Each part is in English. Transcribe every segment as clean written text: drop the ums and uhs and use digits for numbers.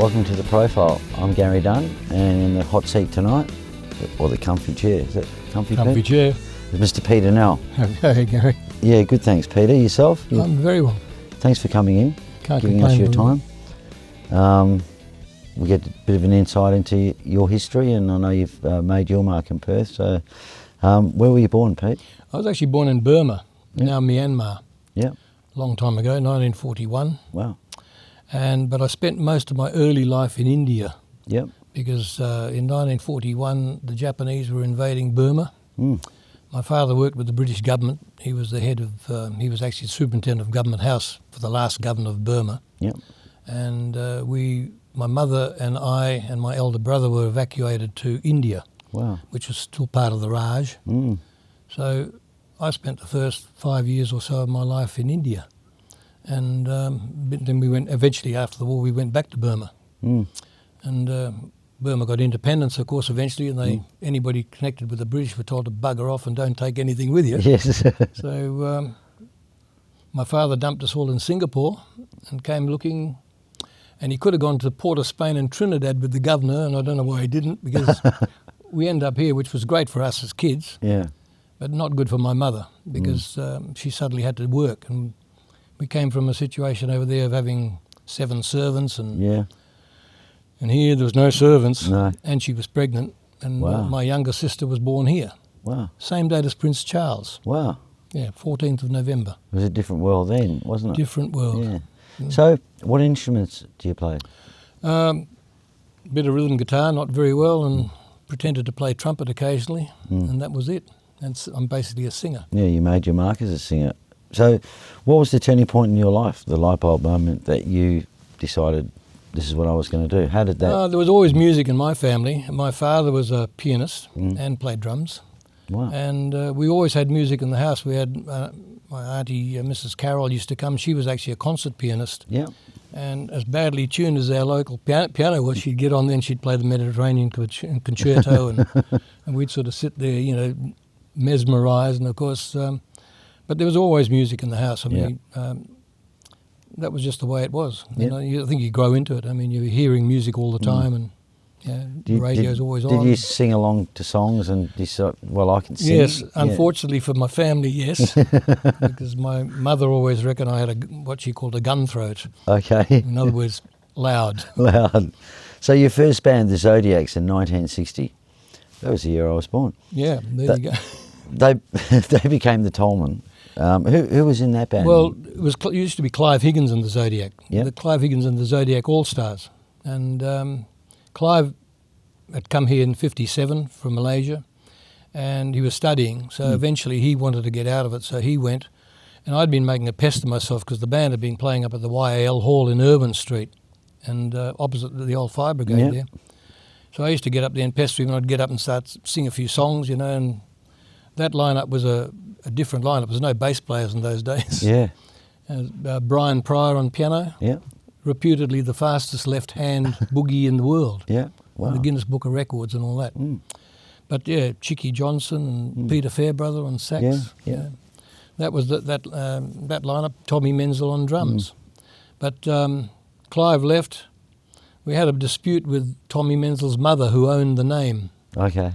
welcome to The Profile. I'm Gary Dunn, and in the hot seat tonight, or the comfy chair, is it comfy, Comfy Pete? chair. Is Mr. Peter Nell. Hey, Gary. Yeah, good, thanks, Peter. Yourself? I'm very well. Thanks for coming in, Can't giving us complain your time. We get a bit of an insight into your history, and I know you've made your mark in Perth. So, where were you born, Pete? I was actually born in Burma, Yep. now Myanmar. Yeah. Long time ago, 1941. Wow. But I spent most of my early life in India Yep. because in 1941 the Japanese were invading Burma. Mm. My father worked with the British government. He was the head of, he was actually superintendent of Government House for the last governor of Burma. Yep. And my mother and I and my elder brother were evacuated to India, Wow. which was still part of the Raj. Mm. So I spent the first 5 years or so of my life in India. And then we went, eventually after the war, we went back to Burma. Mm. And Burma got independence, of course, eventually, and anybody connected with the British were told to bugger off and don't take anything with you. Yes. So my father dumped us all in Singapore and came looking, and he could have gone to Port of Spain and Trinidad with the governor, and I don't know why he didn't, because we ended up here, which was great for us as kids, Yeah. but not good for my mother, because she suddenly had to work. And we came from a situation over there of having 7 servants, and Yeah. and here there was no servants, No. and she was pregnant, and Wow. my younger sister was born here. Wow. Same date as Prince Charles. Wow. Yeah, 14th of November. It was a different world then, wasn't it? Different world. Yeah. So, what instruments do you play? Bit of rhythm guitar, not very well, and pretended to play trumpet occasionally, and that was it. And I'm basically a singer. Yeah, you made your mark as a singer. So, what was the turning point in your life, the light bulb moment that you decided this is what I was going to do? How did that... There was always music in my family. My father was a pianist and played drums. Wow. And we always had music in the house. We had my auntie, Mrs. Carroll, used to come. She was actually a concert pianist. Yeah. And as badly tuned as our local piano was, she'd get on there and she'd play the Mediterranean Concerto, and we'd sort of sit there, mesmerised. And of course, but there was always music in the house. I mean, that was just the way it was. Yeah. I think you grow into it. I mean, you're hearing music all the time, and the radio's always on. Did you sing along to songs and decide, well, I can sing? Yes, unfortunately for my family, yes, because my mother always reckoned I had what she called a gun throat. Okay. In other words, loud. Loud. So your first band, the Zodiacs, in 1960, that was the year I was born. Yeah, there you go. They became the Tolman. Who was in that band? Well, it used to be Clive Higgins and the Zodiac. Yep. The Clive Higgins and the Zodiac All-Stars. And Clive had come here in 57 from Malaysia, and he was studying, so eventually he wanted to get out of it, so he went. And I'd been making a pest of myself because the band had been playing up at the YAL Hall in Irwin Street, and opposite the old fire brigade there. So I used to get up there and pester him, and I'd get up and start sing a few songs, and that lineup was a different lineup. There was no bass players in those days. Yeah. Brian Pryor on piano, Yeah. reputedly the fastest left-hand boogie in the world. Yeah. Wow. The Guinness Book of Records and all that. But yeah, Chicky Johnson and Peter Fairbrother on sax. Yeah. That was that lineup. Tommy Menzel on drums. But Clive left. We had a dispute with Tommy Menzel's mother, who owned the name. Okay.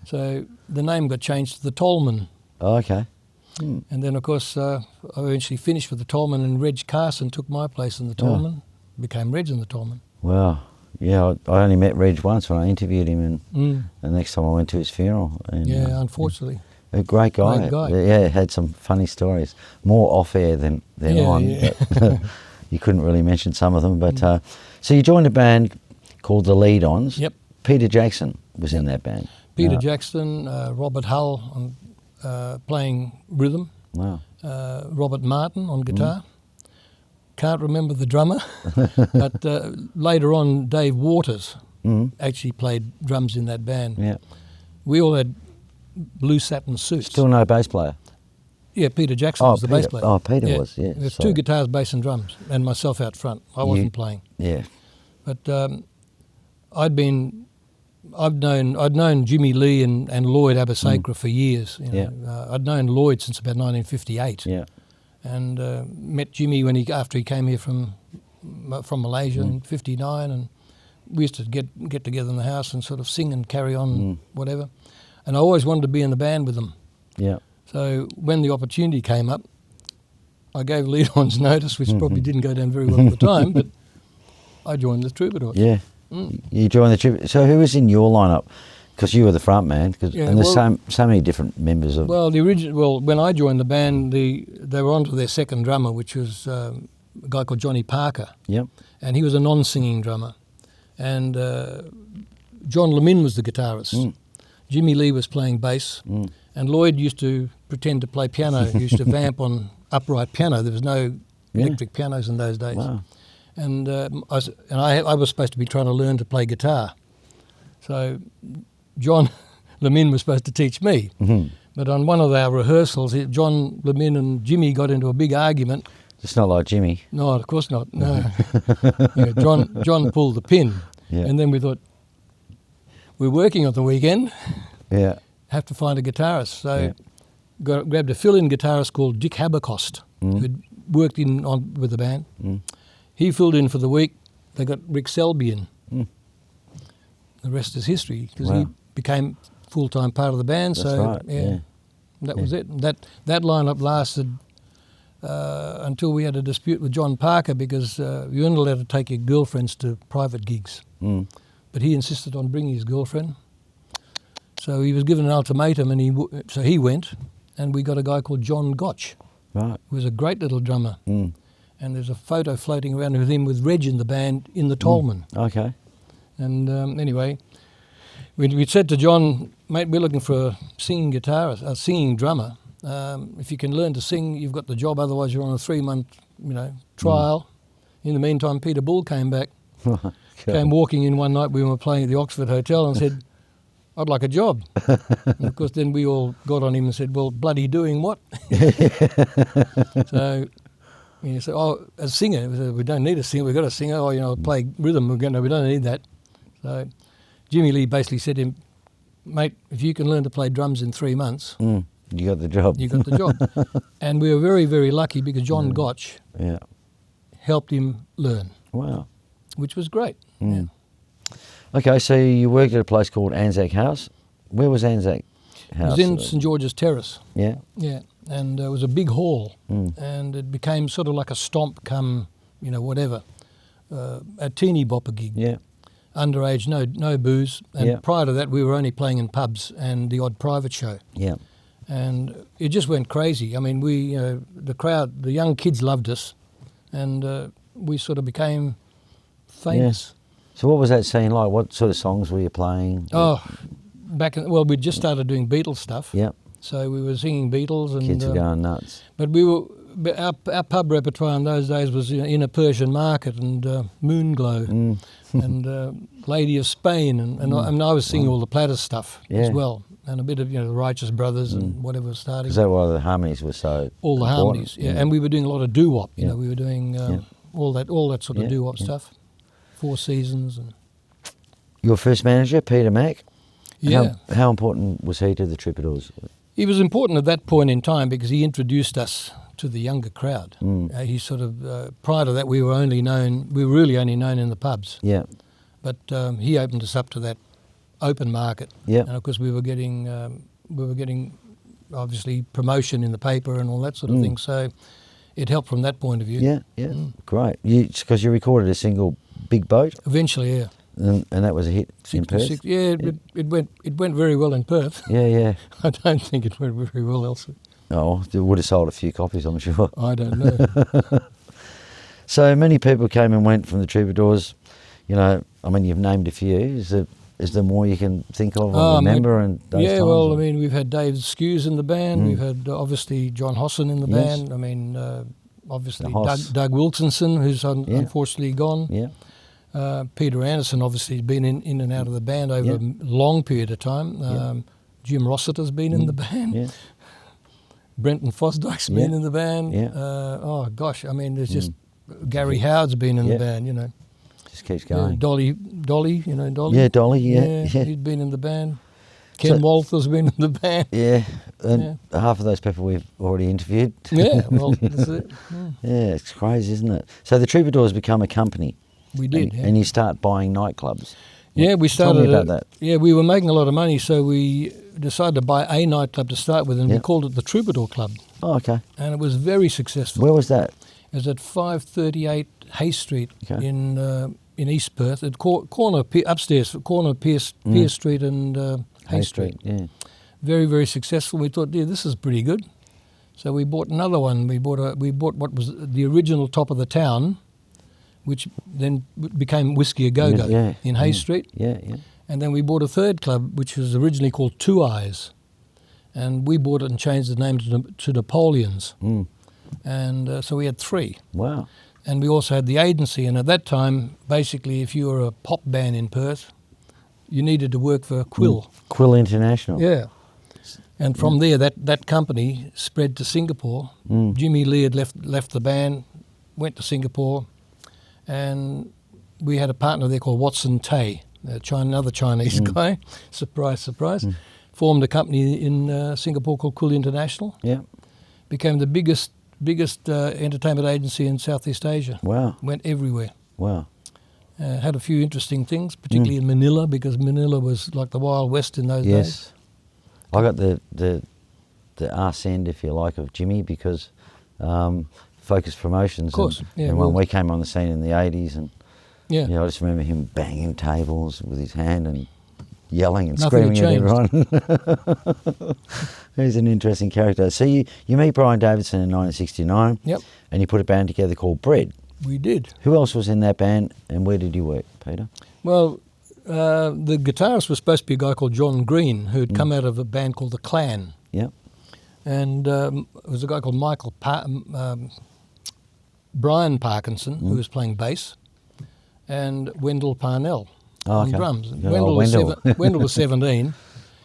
So the name got changed to the Tolman. Okay. And then, of course, I eventually finished with the Tolman, and Reg Carson took my place in the Tolman. Became Reg in the Tolman. Wow. Yeah, I only met Reg once when I interviewed him, and the next time I went to his funeral. And, unfortunately. A great guy. Great guy. Yeah, had some funny stories. More off-air than on. Yeah. But you couldn't really mention some of them. But so you joined a band called the Lead-Ons. Yep. Peter Jackson was in that band. Peter Jackson, Robert Hull on playing rhythm. Wow. Robert Martin on guitar. Can't remember the drummer, but later on Dave Waters actually played drums in that band. Yeah. We all had blue satin suits. Still no bass player? Yeah, Peter Jackson was the bass player. Oh, Peter was, yeah. There's 2 guitars, bass and drums, and myself out front. I wasn't playing. Yeah. But I'd known Jimmy Lee and Lloyd Abasacra for years. I'd known Lloyd since about 1958. Yeah. And met Jimmy after he came here from Malaysia in '59, and we used to get together in the house and sort of sing and carry on whatever. And I always wanted to be in the band with them. Yeah. So when the opportunity came up, I gave lead-ons notice, which probably didn't go down very well at the time, but I joined the Troupadores. Yeah. You joined the Troupadores. So who was in your lineup? Because you were the front man, and there's so many different members of... Well, when I joined the band, they were on to their second drummer, which was a guy called Johnny Parker. Yep. And he was a non-singing drummer. And John Lemin was the guitarist. Jimmy Lee was playing bass. And Lloyd used to pretend to play piano. He used to vamp on upright piano. There was no electric pianos in those days. Wow. And I was supposed to be trying to learn to play guitar. So John Lemin was supposed to teach me. But on one of our rehearsals, John Lemin and Jimmy got into a big argument. It's not like Jimmy. No, of course not. No. John pulled the pin. Yeah. And then we thought, we're working on the weekend. Yeah. Have to find a guitarist. So grabbed a fill-in guitarist called Dick Habercost, who'd worked with the band. He filled in for the week. They got Rick Selby in. The rest is history, because he became full-time part of the band. That's right. That was it. That lineup lasted until we had a dispute with John Parker, because you weren't allowed to take your girlfriends to private gigs. But he insisted on bringing his girlfriend. So he was given an ultimatum, and so he went, and we got a guy called John Gotch, who was a great little drummer. And there's a photo floating around with him with Reg in the band in the Tolman. Okay. And anyway, we said to John, mate, we're looking for a singing guitarist, a singing drummer. If you can learn to sing, you've got the job. Otherwise, you're on a 3-month, trial. In the meantime, Peter Bull came back, came walking in one night. We were playing at the Oxford Hotel and said, I'd like a job. And of course, then we all got on him and said, well, bloody doing what? So he said, oh, as a singer, we don't need a singer, we've got a singer. Oh, play rhythm, we don't need that. So Jimmy Lee basically said to him, mate, if you can learn to play drums in 3 months, you got the job. You got the job. And we were very, very lucky, because John Gotch helped him learn. Wow. Which was great. Yeah. Okay, so you worked at a place called Anzac House. Where was Anzac House? It was in St George's Terrace. Yeah? Yeah, and it was a big hall, and it became sort of like a stomp come, whatever, a teeny bopper gig. Yeah. Underage, no booze. And prior to that, we were only playing in pubs and the odd private show. Yeah. And it just went crazy. I mean, the crowd, the young kids loved us, and we sort of became famous. Yeah. So what was that scene like? What sort of songs were you playing? Oh, we'd just started doing Beatles stuff. Yeah. So we were singing Beatles, and kids were going nuts. But our pub repertoire in those days was In a Persian Market and Moonglow and Lady of Spain, and I was singing all the Platters stuff as well, and a bit of the Righteous Brothers and whatever was starting. Is that why the harmonies were so all the important? Harmonies, and we were doing a lot of doo-wop. We were doing all that sort of doo-wop stuff. Four Seasons. And your first manager, Peter Mack. Yeah. How important was he to the Troupadores? He was important at that point in time because he introduced us to the younger crowd. He sort of prior to that we were really only known in the pubs. Yeah. But he opened us up to that open market. Yeah. And of course we were getting obviously promotion in the paper and all that sort of thing. So it helped from that point of view. Yeah. Yeah. Great. Because you recorded a single, Big Boat. Eventually, yeah. And that was a hit in Perth? Yeah, it went very well in Perth. Yeah, yeah. I don't think it went very well elsewhere. Oh, it would have sold a few copies, I'm sure. I don't know. So many people came and went from the Troupadores. I mean, you've named a few. Is there more you can think of or remember? And those times? Well, I mean, we've had Dave Skews in the band. We've had, obviously, John Hosson in the band. I mean, obviously, Doug Wilkinson, who's unfortunately gone. Yeah. Peter Anderson obviously has been in and out of the band over a long period of time. Jim Rossiter's been in the band. Yeah. Brenton Fosdyke's been in the band. Yeah. I mean, there's just Gary Howard's been in the band. Just keeps going. Dolly. Dolly. Yeah, Dolly. Yeah. He's been in the band. Ken Walther's been in the band. Yeah, and half of those people we've already interviewed. Yeah, well, that's it. Yeah, it's crazy, isn't it? So the Troupadores become a company. We did. And you start buying nightclubs. Yeah, we started. Tell me about that. Yeah, we were making a lot of money, so we decided to buy a nightclub to start with, and we called it the Troubadour Club. Oh, okay. And it was very successful. Where was that? It was at 538 Hay Street in East Perth, at upstairs, corner of Pierce Street and Hay Street. Yeah. Very, very successful. We thought, yeah, this is pretty good. So we bought another one. We bought what was the original top of the town, which then became Whiskey A Go-Go in Hay Street. Yeah. And then we bought a third club, which was originally called Two Eyes. And we bought it and changed the name to Napoleon's. And so we had three. Wow. And we also had the agency. And at that time, basically, if you were a pop band in Perth, you needed to work for Quill. Quill International. Yeah. And from there, that company spread to Singapore. Jimmy Lee had left the band, went to Singapore, and we had a partner there called Watson Tay, another Chinese guy. Surprise, surprise. Formed a company in Singapore called Quill International. Yeah. Became the biggest entertainment agency in Southeast Asia. Wow. Went everywhere. Wow. Had a few interesting things, particularly in Manila, because Manila was like the Wild West in those days. Yes. I got the arse end, if you like, of Jimmy, because Focus Promotions. Of course. And when we came on the scene in the 80s, and I just remember him banging tables with his hand and yelling and Nothing screaming at everyone. He's an interesting character. So you meet Brian Davidson in 1969, and you put a band together called Bread. We did. Who else was in that band, and where did you work, Peter? Well, the guitarist was supposed to be a guy called John Green, who had come out of a band called The Clan. Yep. And it was a guy called Brian Parkinson, who was playing bass, and Wendell Parnell on drums. Wendell was 17.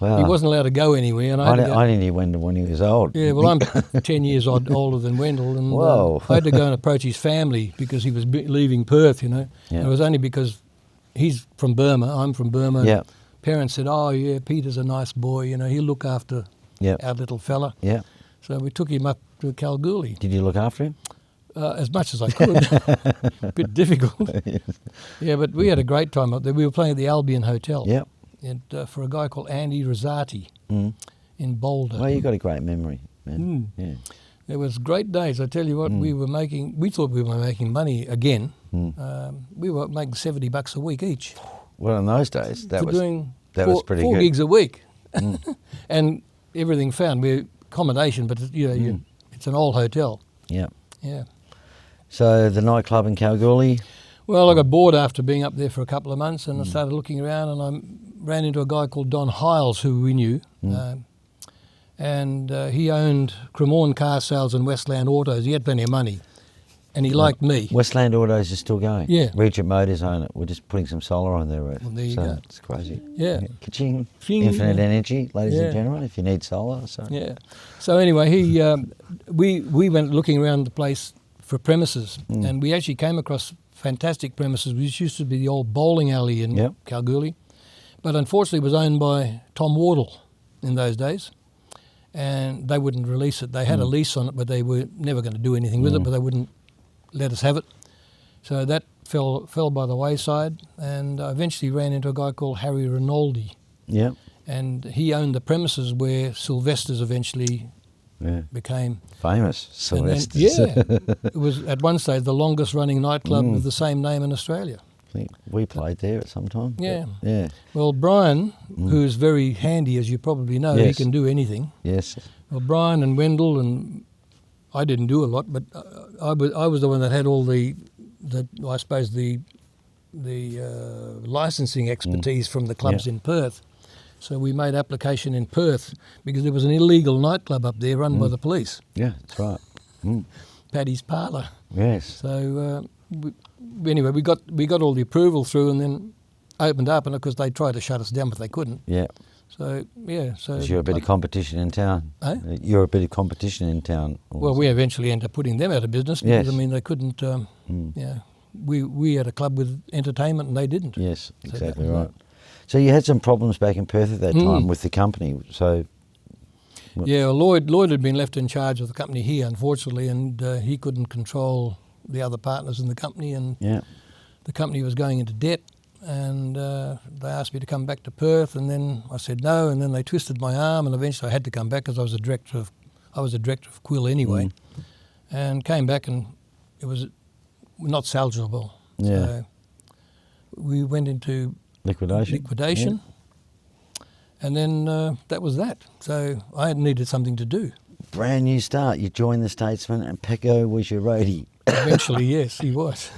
Wow. He wasn't allowed to go anywhere. And I didn't hear Wendell when he was old. Yeah, well, I'm 10 years older than Wendell, and I had to go and approach his family because he was leaving Perth, Yeah. And it was only because he's from Burma, I'm from Burma. Yeah. Parents said, oh, yeah, Peter's a nice boy, he'll look after our little fella. Yeah. So we took him up to Kalgoorlie. Did you look after him? As much as I could. A bit difficult. Yeah, but we had a great time up there. We were playing at the Albion Hotel. Yeah. And for a guy called Andy Rosati in Boulder. Well, you got a great memory, man. Yeah. It was great days. I tell you what, we thought we were making money again. We were making $70 a week each. Well, in those days, that was pretty good. 4 gigs a week. And everything found. Accommodation, but it's an old hotel. Yeah. Yeah. So the nightclub in Kalgoorlie? Well, I got bored after being up there for a couple of months, and I started looking around, and I ran into a guy called Don Hiles, who we knew. And he owned Cremorne Car Sales and Westland Autos. He had plenty of money, and he liked me. Westland Autos is still going. Yeah. Regent Motors own it. We're just putting some solar on their roof. Well, there you go. It's crazy. Yeah. Ka-ching. Ching. Infinite energy, ladies and gentlemen, if you need solar. So. Yeah. So anyway, we went looking around the place for premises, and we actually came across fantastic premises, which used to be the old bowling alley in Kalgoorlie, but unfortunately it was owned by Tom Wardle in those days, and they wouldn't release it. They had a lease on it, but they were never going to do anything with it, but they wouldn't let us have it. So that fell by the wayside, and I eventually ran into a guy called Harry Rinaldi. Yeah. And he owned the premises where Sylvester's eventually became famous. Sylvester's. It was at one stage the longest running nightclub with the same name in Australia. I think we played there at some time. Yeah. Yeah. Well, Brian, who's very handy, as you probably know, he can do anything. Yes. Well, Brian and Wendell, and I didn't do a lot, but I was the one that had all the licensing expertise from the clubs in Perth. So we made application in Perth because there was an illegal nightclub up there run by the police. Yeah, that's right. Paddy's Parlour. Yes. So anyway, we got all the approval through, and then opened up, and of course they tried to shut us down, but they couldn't. Yeah. So So you're a bit of competition in town. Eh? You're a bit of competition in town. Well, we eventually ended up putting them out of business because they couldn't. We had a club with entertainment, and they didn't. Yes, exactly right. So you had some problems back in Perth at that time with the company. So yeah, well, Lloyd had been left in charge of the company here, unfortunately, and he couldn't control the other partners in the company, and the company was going into debt, and they asked me to come back to Perth, and then I said no, and then they twisted my arm, and eventually I had to come back because I was a director of Quill anyway, and came back, and it was not salvageable. Yeah. So we went into liquidation. And then that was that. So I needed something to do. Brand new start. You joined the Statesman, and Pecco was your roadie. Eventually, yes, he was.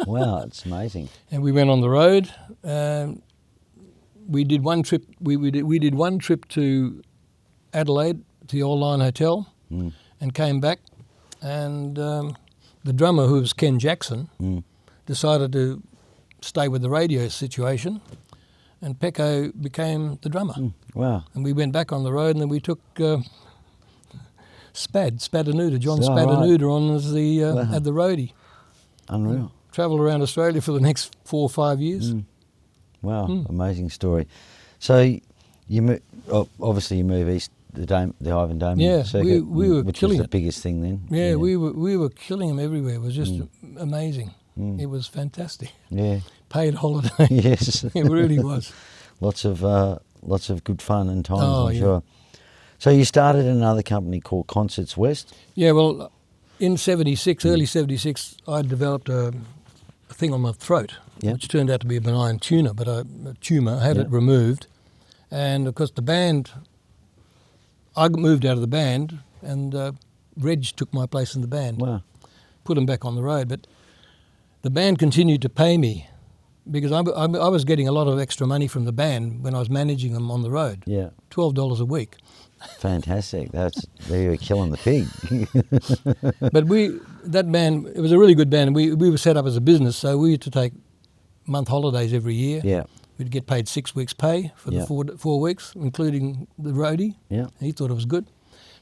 Wow, it's amazing. And we went on the road. We did one trip. We did one trip to Adelaide, to the Old Line Hotel, and came back. And the drummer, who was Ken Jackson, decided to stay with the radio situation, and Pecco became the drummer. Wow. And we went back on the road, and then we took John Spadanuda on as the at the roadie. Unreal. Travelled around Australia for the next 4 or 5 years. Wow, amazing story. So obviously you move east, the Ivan Damon circuit, we were which killing was the it. biggest thing then. Yeah, we were killing them everywhere. It was just amazing. It was fantastic. Yeah. Paid holiday. Yes. It really was. Lots of good fun and times, I'm sure. So you started another company called Concerts West? Yeah, well, in 76, early 76, I developed a thing on my throat, which turned out to be a benign tumour, but a tumour. I had it removed. And, of course, the band, I moved out of the band, and Reg took my place in the band. Wow. Put them back on the road. But the band continued to pay me because I was getting a lot of extra money from the band when I was managing them on the road. Yeah. $12 a week. Fantastic. There you were killing the pig. But that band, it was a really good band. We were set up as a business, so we used to take month holidays every year. Yeah. We'd get paid 6 weeks' pay for the 4 wees, including the roadie. Yeah. He thought it was good.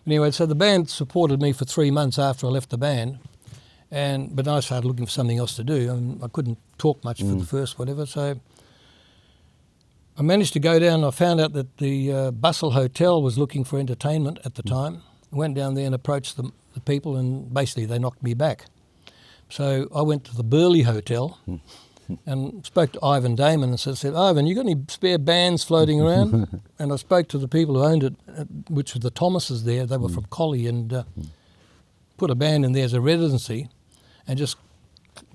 Anyway, so the band supported me for 3 months after I left the band. But I started looking for something else to do. I couldn't talk much for the first whatever, so I managed to go down. I found out that the Bustle Hotel was looking for entertainment at the time. I went down there and approached the people, and basically they knocked me back. So I went to the Burleigh Hotel and spoke to Ivan Damon and said, Ivan, you got any spare bands floating around? And I spoke to the people who owned it, which were the Thomases there. They were from Collie, and put a band in there as a residency, and just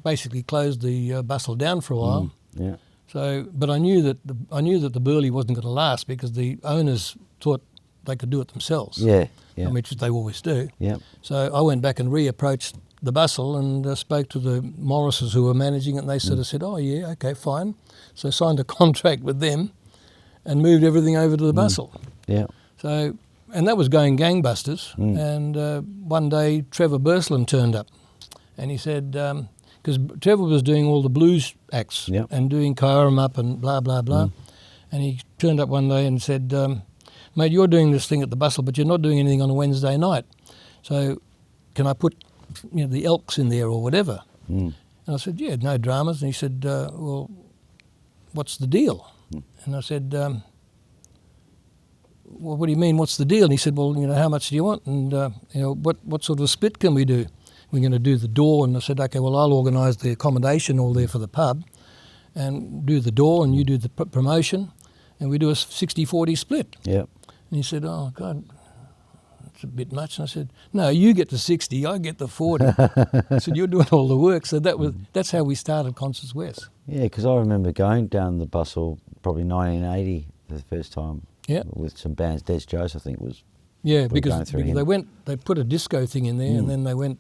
basically closed the Bustle down for a while. Yeah. So, but I knew that the Burleigh wasn't going to last because the owners thought they could do it themselves. Yeah. Which they always do. Yeah. So I went back and reapproached the Bustle and spoke to the Morrises who were managing it, and they sort of said, "Oh yeah, okay, fine." So I signed a contract with them, and moved everything over to the Bustle. Yeah. So, and that was going gangbusters. And one day Trevor Bursland turned up, and he said, because Trevor was doing all the blues acts and doing Kairum Up and blah, blah, blah. And he turned up one day and said, mate, you're doing this thing at the Bustle, but you're not doing anything on a Wednesday night. So can I put the Elks in there or whatever? And I said, yeah, no dramas. And he said, well, what's the deal? And I said, well, what do you mean, what's the deal? And he said, well, how much do you want? And, what sort of a split can we do? We're going to do the door. And I said, okay, well, I'll organise the accommodation all there for the pub and do the door, and you do the promotion, and we do a 60-40 split. Yeah. And he said, oh, God, that's a bit much. And I said, no, you get the 60, I get the 40. I said, you're doing all the work. So that's how we started Concerts West. Yeah, because I remember going down the Bustle probably 1980 for the first time. Yeah. With some bands. Des Jones, I think, was. Yeah, because they put a disco thing in there, and then they went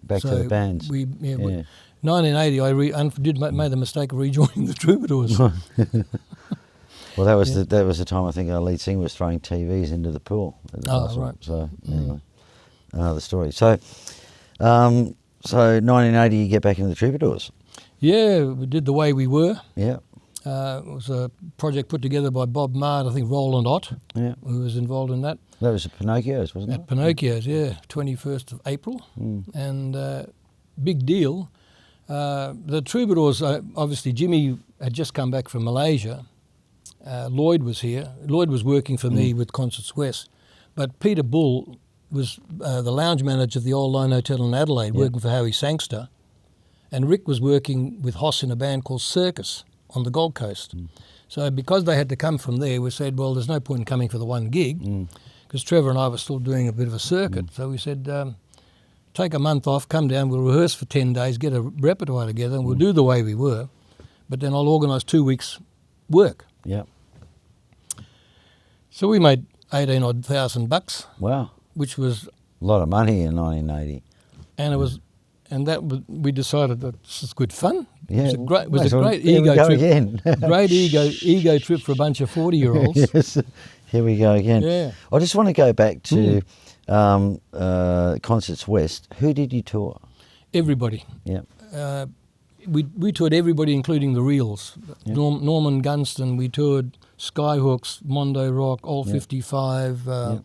back to the bands. 1980, I made the mistake of rejoining the Troupadores. Well, that was the time I think our lead singer was throwing TVs into the pool. Right. So anyway, another story. So 1980, you get back into the Troupadores. Yeah, we did The Way We Were. Yeah. It was a project put together by Bob Mard, I think Roland Ott, who was involved in that. That was at Pinocchio's, wasn't it? At Pinocchio's, 21st of April. And big deal. The Troupadores, obviously Jimmy had just come back from Malaysia. Lloyd was here. Lloyd was working for me with Concerts West. But Peter Bull was the lounge manager of the Old Line Hotel in Adelaide, working for Howie Sangster. And Rick was working with Hoss in a band called Circus on the Gold Coast. So because they had to come from there, we said, well, there's no point in coming for the one gig, because Trevor and I were still doing a bit of a circuit. So we said, take a month off, come down, we'll rehearse for 10 days, get a repertoire together, and we'll do the way we were. But then I'll organise 2 weeks' work. Yeah. So we made 18 thousand bucks. Wow. Which was A lot of money in 1980. And it was, and that was, we decided that this is good fun. Yeah, it was a well, great here ego we go trip. again. Great ego trip for a bunch of 40-year-olds. Yes, here we go again. Yeah. I just want to go back to Concerts West. Who did you tour? Everybody. Yeah. We toured everybody, including the Reels. Yeah. Norman Gunston. We toured Skyhooks, Mondo Rock, All 55,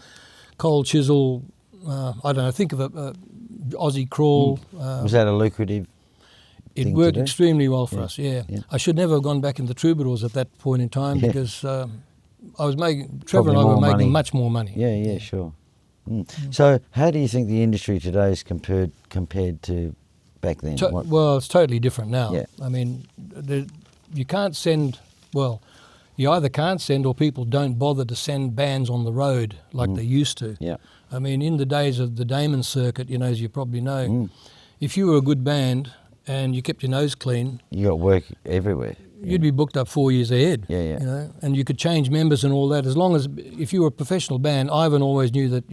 Cold Chisel. I don't know. Think of it. Aussie Crawl. Was that a lucrative? It worked extremely well for us. Yeah. Yeah. I should never have gone back in the Troupadores at that point in time because I was making Trevor Probably and I were more making money. much more money. Yeah, sure. So, how do you think the industry today is compared to back then? Well, it's totally different now. Yeah. I mean, you can't send. Well, you either can't send or people don't bother to send bands on the road like they used to. Yeah. I mean, in the days of the Damon circuit, you know, as you probably know, if you were a good band and you kept your nose clean, You got work everywhere. you'd be booked up 4 years ahead. Yeah, yeah. You know, and you could change members and all that as long as if you were a professional band. Ivan always knew that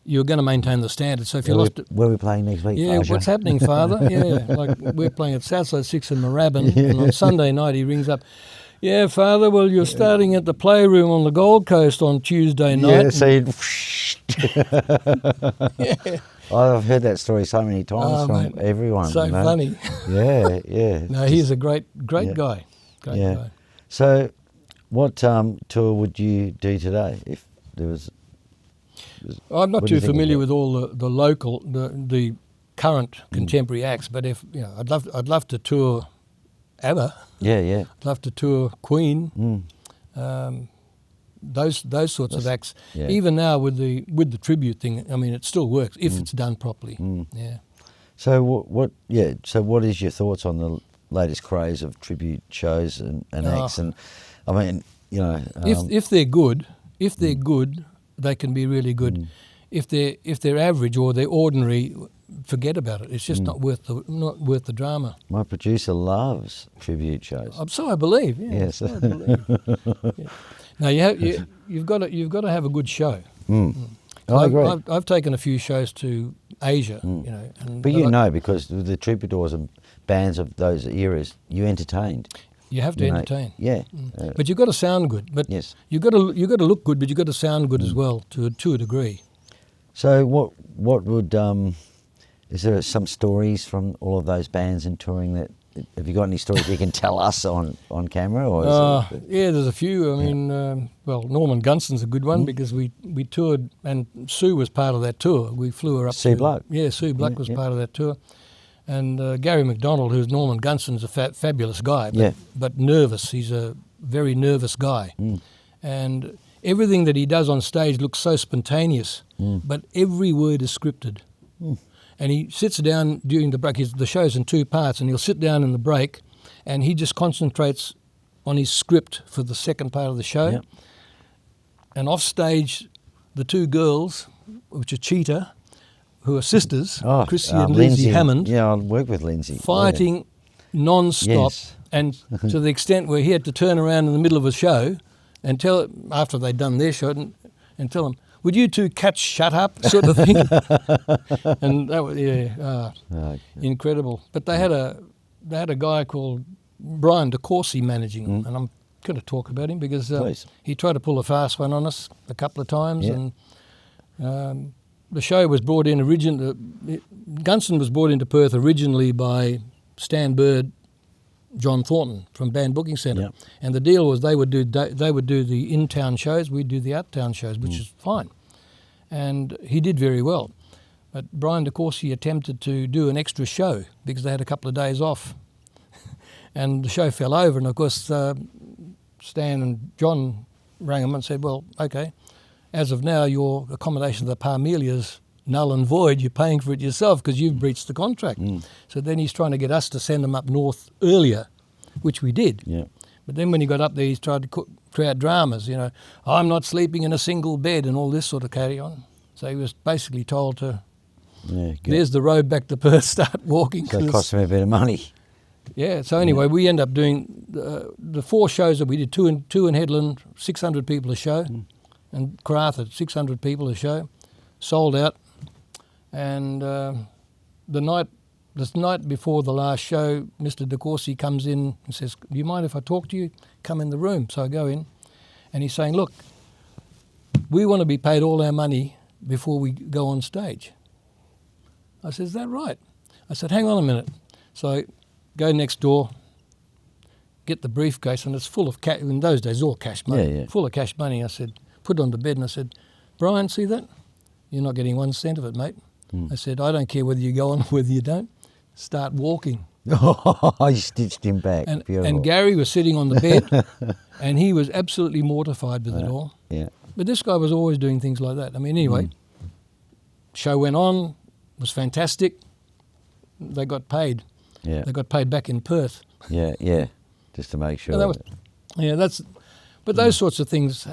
you were going to maintain the standard. So if you lost it, Where are we playing next week? yeah, Faja? what's happening, Father? Yeah, like we're playing at Southside 6 in Moorabbin, and on Sunday night he rings up. Yeah, Father. Well, you're starting at the Playroom on the Gold Coast on Tuesday night. Yeah, so you'd Yeah. I've heard that story so many times from mate, everyone. so you know? funny. Yeah, yeah. No, he's a great Yeah. guy. Great Yeah. guy. So, what tour would you do today if there was? I'm not What do you too think familiar of with all the local, the current contemporary acts, but if I'd love to tour ABBA. Yeah, yeah. I'd love to tour Queen. Those sorts of acts. yeah. Even now with the tribute thing, I mean, it still works if it's done properly. Yeah. So what? Yeah. So what is your thoughts on the latest craze of tribute shows and acts? And I mean, If they're good, they can be really good. If they're average or they're ordinary, forget about it. It's just not worth the drama. my producer loves tribute shows. So I believe. Yeah, Yes. so I believe. Yeah. Now you've got to have a good show. I agree. I've taken a few shows to Asia, and But because the troubadours and bands of those eras, you entertained. you have to entertain. Yeah. But you've got to sound good. But Yes. you've got to look good, but you've got to sound good as well to a degree. So what would is there some stories from all of those bands and touring that? Have you got any stories you can tell us on camera? Or Yeah, there's a few. I mean, Norman Gunston's a good one because we toured, and Sue was part of that tour. We flew her up. Sue Block. Yeah, Sue Block was part of that tour. And Gary McDonald, who's Norman Gunston's a fabulous guy, but nervous. He's a very nervous guy. And everything that he does on stage looks so spontaneous, but every word is scripted. And he sits down during the break. The show's in 2 parts, and he'll sit down in the break, and he just concentrates on his script for the second part of the show. Yep. And off stage, the 2 girls, which are Cheetah, who are sisters, Chrissy and Lindsay Hammond. Yeah, I work with Lindsay. Fighting non-stop, Yes. and to the extent where he had to turn around in the middle of a show and tell, after they'd done their show, and tell them, would you 2 cats shut up, sort of thing. And that was incredible. But they had a guy called Brian DeCourcy managing them, and I'm going to talk about him because he tried to pull a fast one on us a couple of times, and the show was brought in Gunston was brought into Perth originally by Stan Bird, John Thornton from Band Booking Centre, Yep. and the deal was they would do the in-town shows, we'd do the out-town shows, which is fine, and he did very well. But Brian DeCourcy attempted to do an extra show because they had a couple of days off, and the show fell over. And of course, Stan and John rang him and said, "Well, okay, as of now, your accommodation at the Parmelia's null and void. You're paying for it yourself because you've breached the contract. So then he's trying to get us to send them up north earlier, which we did. Yeah. But then when he got up there, he's tried to create dramas, I'm not sleeping in a single bed and all this sort of carry on. So he was basically told to, there's the road back to Perth, start walking. So it cost him a bit of money. Yeah, so anyway, we end up doing the 4 shows that we did, two in Headland, 600 people a show, and Karratha, 600 people a show, sold out. And the night before the last show, Mr. DeCourcy comes in and says, do you mind if I talk to you? Come in the room. So I go in, and he's saying, look, we want to be paid all our money before we go on stage. I said, is that right? I said, hang on a minute. So I go next door, get the briefcase, and it's full of cash. In those days, all cash money, full of cash money. I said, put it on the bed, and I said, Brian, see that? You're not getting 1 cent of it, mate. I said, I don't care whether you go on or whether you don't. Start walking. I stitched him back. And Gary was sitting on the bed, and he was absolutely mortified with it all. Yeah. But this guy was always doing things like that. I mean, anyway, show went on, was fantastic. They got paid. Yeah. They got paid back in Perth. Yeah. Just to make sure. But those sorts of things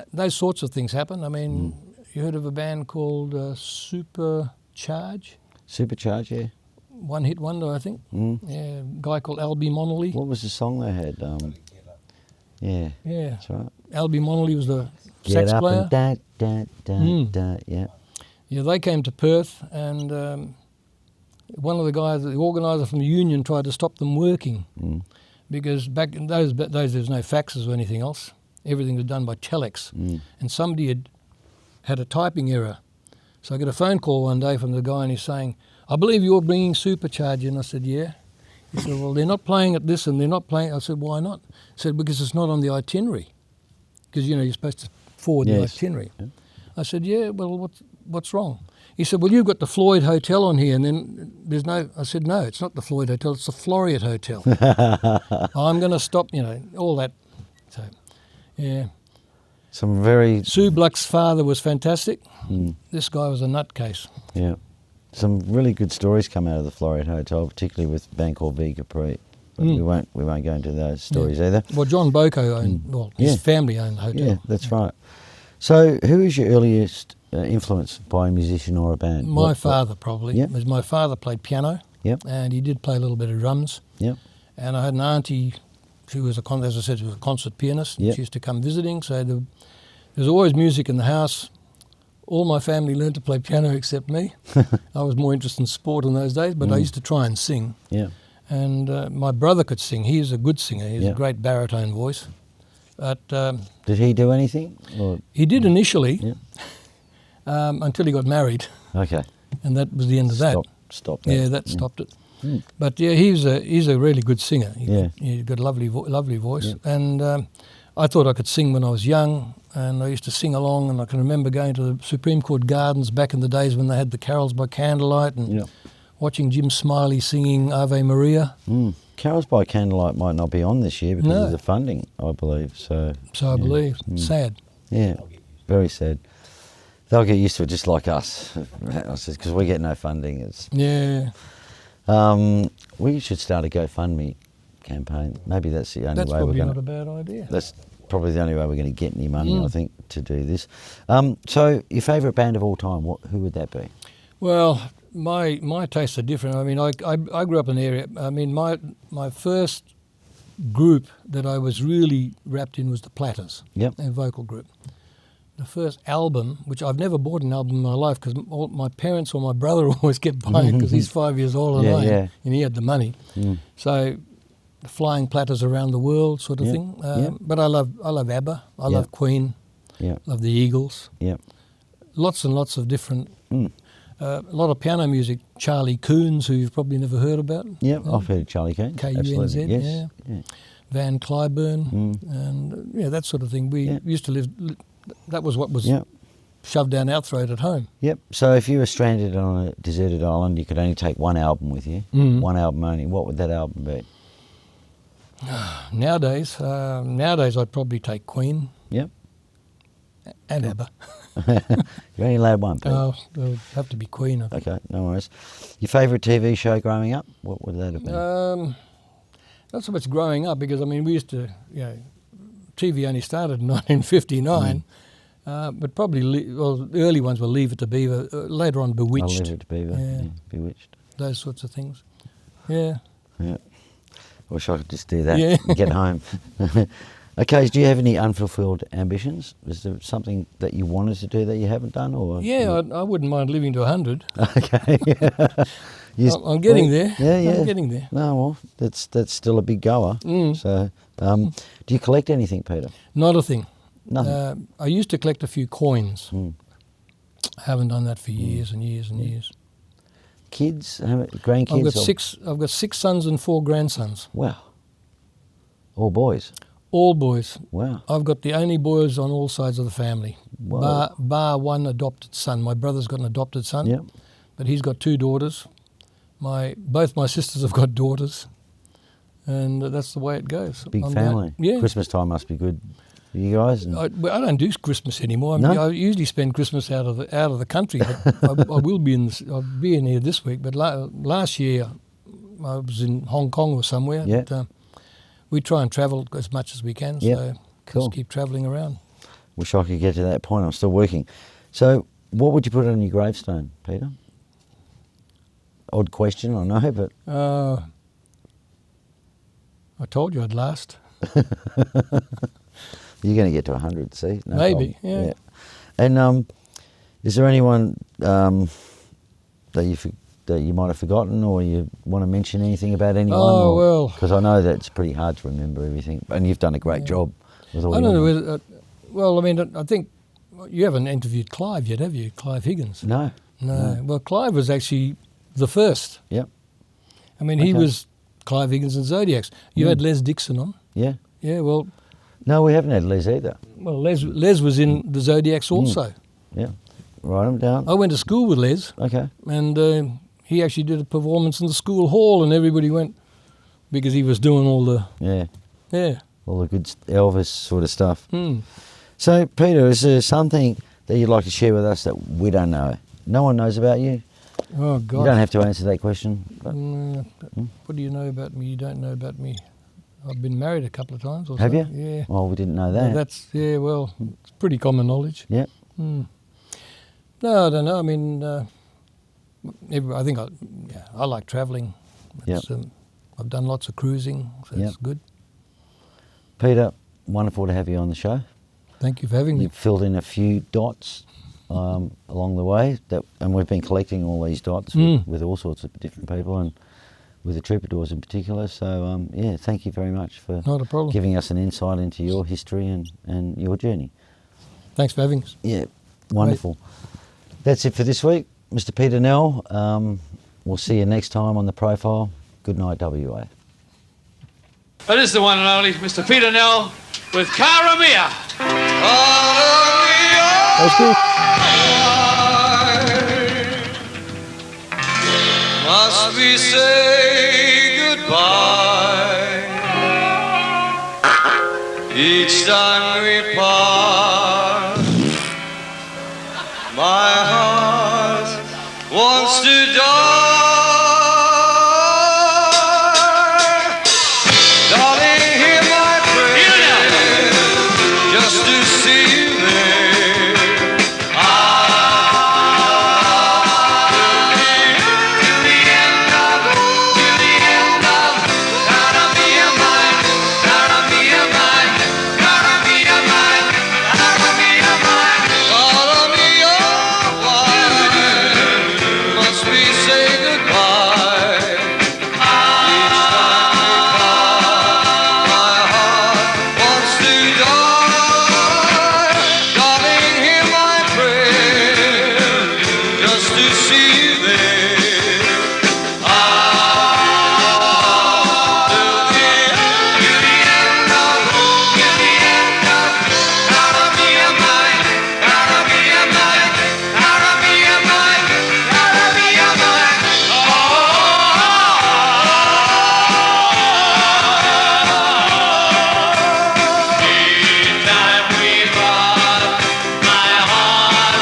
happen. I mean, you heard of a band called Supercharge? Supercharge, yeah. One hit wonder, I think. Yeah, a guy called Albie Monolly. What was the song they had? Yeah, that's right. Albie Monolly was the Get sax up player. and da, yeah. Yeah, they came to Perth, and one of the guys, the organiser from the union, tried to stop them working because back in those days there was no faxes or anything else. Everything was done by telex, and somebody had a typing error. So I got a phone call one day from the guy, and he's saying, I believe you're bringing Supercharge in. I said, yeah. He said, well, they're not playing at this and they're not playing. I said, why not? He said, because it's not on the itinerary. Because, you're supposed to forward the itinerary. Yeah. I said, yeah, well, what's wrong? He said, well, you've got the Floyd Hotel on here, and then there's no... I said, no, it's not the Floyd Hotel, it's the Floriat Hotel. I'm going to stop, all that. So, yeah. Some very... Sue Bluck's father was fantastic. This guy was a nutcase. Yeah. Some really good stories come out of the Floriat Hotel, particularly with a band called V Capri. But we won't go into those stories either. Well, John Boko owned, his family owned the hotel. Yeah, that's right. So who is your earliest influence by a musician or a band? My father, probably. Yep. My father played piano, and he did play a little bit of drums. Yep. And I had an auntie, she was, as I said, she was a concert pianist. She used to come visiting, so there was always music in the house. All my family learned to play piano except me. I was more interested in sport in those days, but I used to try and sing. Yeah. And my brother could sing. He's a good singer. He has a great baritone voice. But did he do anything? Or? He did initially, until he got married. Okay. And that was the end of that. Stopped that. Yeah, that stopped it. But yeah, he's a really good singer. He's got a lovely voice. Yeah. And I thought I could sing when I was young, and I used to sing along, and I can remember going to the Supreme Court Gardens back in the days when they had the carols by candlelight, and watching Jim Smiley singing Ave Maria. Carols by candlelight might not be on this year because of the funding, I believe. So I believe. Sad. Yeah, very sad. They'll get used to it just like us, because we get no funding. We should start a GoFundMe campaign. Maybe that's the only way we're going to... That's probably not a bad idea. That's probably the only way we're going to get any money, I think, to do this. So your favourite band of all time, who would that be? Well, my tastes are different. I mean, I grew up in an area... I mean, my first group that I was really wrapped in was the Platters, their vocal group. The first album, which I've never bought an album in my life because my parents or my brother always kept buying it because he's 5 years older than I am, and he had the money. So... Flying Platters Around the World sort of thing. But I love ABBA. I love Queen. Love the Eagles. Lots and lots of different... a lot of piano music. Charlie Coons, who you've probably never heard about. I've heard of Charlie Coons. K-U-N-Z, yes. Van Cliburn, and that sort of thing. We used to live... That was what was shoved down our throat at home. So if you were stranded on a deserted island, you could only take one album with you, one album only. What would that album be? Nowadays I'd probably take Queen. And ABBA. You're only allowed one, Peter. Oh, it would have to be Queen, I think. Okay, no worries. Your favourite TV show growing up? What would that have been? Not so much growing up, because, I mean, we used to, TV only started in 1959, but probably, the early ones were Leave It to Beaver, later on Bewitched. Leave It to Beaver, yeah, Bewitched. Those sorts of things. Yeah. Yeah. Wish I could just do that Yeah. and get home. Okay, do you have any unfulfilled ambitions? Is there something that you wanted to do that you haven't done? Or Yeah, I wouldn't mind living to 100. Okay. I'm getting there. Yeah. I'm getting there. No, well, that's still a big goer. So, do you collect anything, Peter? Not a thing. Nothing. I used to collect a few coins. I haven't done that for years and years and years. Kids, grandkids? I've got 6 sons and 4 grandsons. Wow. All boys? All boys. Wow. I've got the only boys on all sides of the family, Whoa. bar one adopted son. My brother's got an adopted son, Yep. but he's got 2 daughters. Both my sisters have got daughters, and that's the way it goes. Big family. Yeah. Christmas time must be good for you guys. I don't do Christmas anymore. No? I usually spend Christmas out of the country, but I will be I'll be in here this week. But last year I was in Hong Kong or somewhere. Yeah. But, we try and travel as much as we can. Yep. So Cool. just keep travelling around. Wish I could get to that point. I'm still working. So, what would you put on your gravestone, Peter? Odd question, I know, but I told you I'd last. you're going to get to 100. See, no Maybe. problem. Yeah. And is there anyone that you might have forgotten, or you want to mention anything about anyone? Oh, well. Because I know that it's pretty hard to remember everything, and you've done a great job with all I your don't know. Well, I mean, I think you haven't interviewed Clive yet, have you? Clive Higgins. No. No. Well, Clive was actually the first. Yep. I mean, he was Clive Higgins and Zodiacs. You had Les Dixon on. Yeah. Yeah. Well. No, we haven't had Les either. Well, Les was in the Zodiacs also. Yeah. Write them down. I went to school with Les, Okay. and he actually did a performance in the school hall, and everybody went because he was doing all the All the good Elvis sort of stuff. Hmm. So, Peter, is there something that you'd like to share with us that we don't know? No one knows about you. Oh God! You don't have to answer that question. But What do you know about me? You don't know about me. I've been married a couple of times. Or have so. you? Yeah. Well, we didn't know that. Well, it's pretty common knowledge. Yep. No, I don't know. I mean, I think I like travelling. Yep. I've done lots of cruising, so Yep. it's good. Peter, wonderful to have you on the show. Thank you for having me. You've filled in a few dots along the way, and we've been collecting all these dots with all sorts of different people, and with the Troupadores in particular. So, thank you very much for Not a problem. giving us an insight into your history and your journey. Thanks for having us. Yeah, wonderful. That's it for this week. Mr. Peter Nell, we'll see you next time on The Profile. Good night, WA. That is the one and only Mr. Peter Nell with Cara Mia. That's good. Must we say goodbye each time we part? My heart wants to die. Darling, hear my prayer, just to see you there. To the end of, gotta be a mine, gotta be a mine, gotta be a mine, gotta be a mine, gotta be a mine. Must we say goodbye? Each time we part, my heart wants to die. Darling, hear my prayer, just to see you there. My heart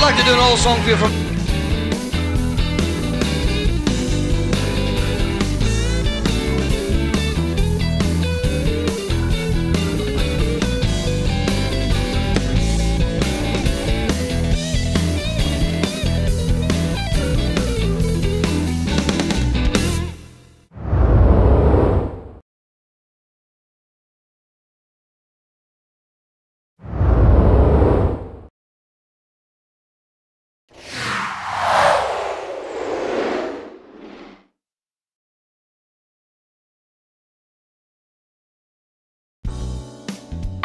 we'd like to do an old song for you from...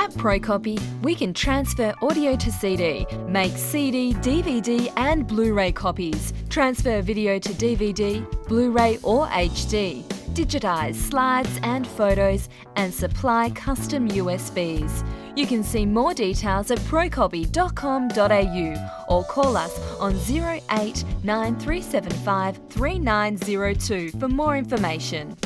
At ProCopy, we can transfer audio to CD, make CD, DVD and Blu-ray copies, transfer video to DVD, Blu-ray or HD, digitise slides and photos and supply custom USBs. You can see more details at procopy.com.au or call us on 089375 3902 for more information.